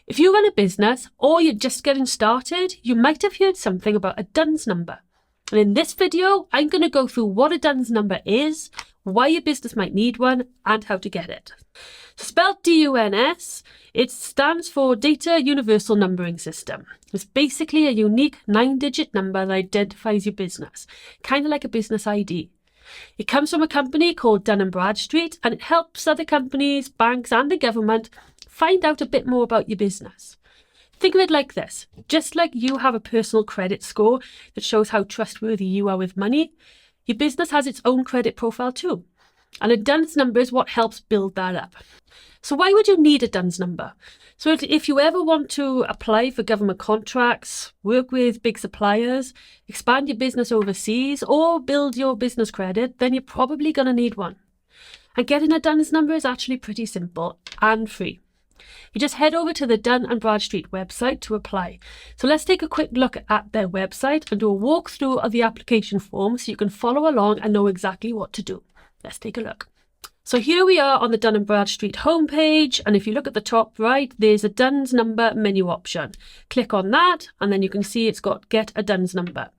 If you run a business or you're just getting started, you might have heard something about a DUNS number. And in this video, I'm going to go through what a DUNS number is, why your business might need one, and how to get it. So spelled DUNS, it stands for Data Universal Numbering System. It's basically a unique 9-digit number that identifies your business, kind of like a business ID. It comes from a company called Dun & Bradstreet, and it helps other companies, banks, and the government find out a bit more about your business. Think of it like this. Just like you have a personal credit score that shows how trustworthy you are with money, your business has its own credit profile too. And a DUNS number is what helps build that up. So why would you need a DUNS number? So if you ever want to apply for government contracts, work with big suppliers, expand your business overseas, or build your business credit, then you're probably going to need one. And getting a DUNS number is actually pretty simple and free. You just head over to the Dun & Bradstreet website to apply. So let's take a quick look at their website and do a walkthrough of the application form so you can follow along and know exactly what to do. Let's take a look. So here we are on the Dun & Bradstreet homepage, and if you look at the top right, there's a DUNS number menu option. Click on that, and then you can see it's got Get a DUNS number.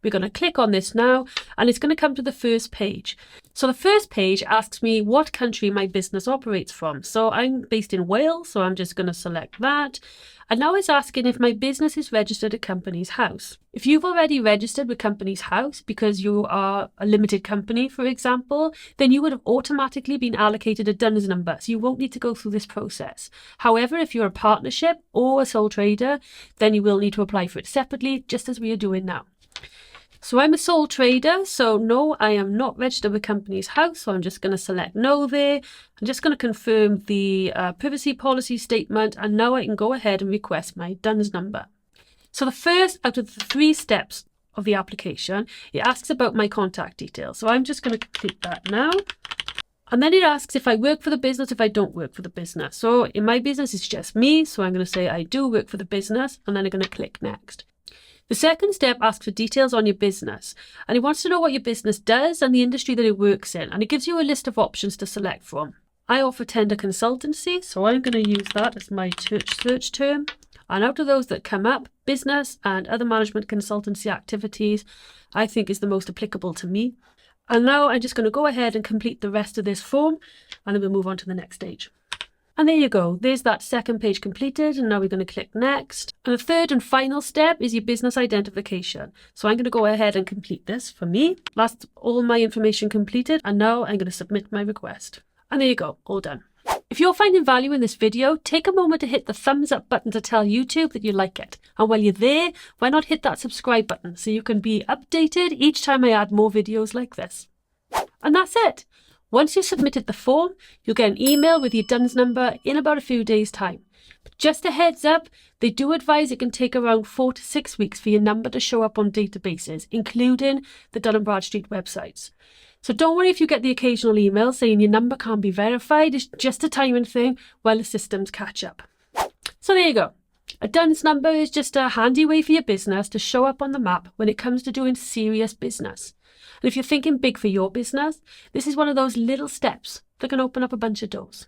We're going to click on this now, and it's going to come to the first page. So the first page asks me what country my business operates from. So I'm based in Wales, so I'm just going to select that. And now it's asking if my business is registered at Companies House. If you've already registered with Companies House because you are a limited company, for example, then you would have automatically been allocated a DUNS number, so you won't need to go through this process. However, if you're a partnership or a sole trader, then you will need to apply for it separately, just as we are doing now. So I'm a sole trader, so no, I am not registered with Companies House, so I'm just going to select no there. I'm just going to confirm the privacy policy statement, and now I can go ahead and request my DUNS number. So the first out of the 3 steps of the application, it asks about my contact details. So I'm just going to complete that now. And then it asks if I work for the business, if I don't work for the business. So in my business, it's just me, so I'm going to say I do work for the business, and then I'm going to click next. The second step asks for details on your business, and it wants to know what your business does and the industry that it works in, and it gives you a list of options to select from. I offer tender consultancy, so I'm going to use that as my search term, and out of those that come up, business and other management consultancy activities I think is the most applicable to me. And now I'm just going to go ahead and complete the rest of this form, and then we'll move on to the next stage. And there you go, there's that second page completed, and now we're going to click next. And the third and final step is your business identification. So I'm going to go ahead and complete this for me. That's all my information completed, and now I'm going to submit my request. And there you go, all done. If you're finding value in this video, take a moment to hit the thumbs up button to tell YouTube that you like it. And while you're there, why not hit that subscribe button so you can be updated each time I add more videos like this. And that's it. Once you've submitted the form, you'll get an email with your DUNS number in about a few days' time. But just a heads up, they do advise it can take around 4 to 6 weeks for your number to show up on databases, including the Dun & Bradstreet websites. So don't worry if you get the occasional email saying your number can't be verified. It's just a timing thing while the systems catch up. So there you go. A DUNS number is just a handy way for your business to show up on the map when it comes to doing serious business. And if you're thinking big for your business, this is one of those little steps that can open up a bunch of doors.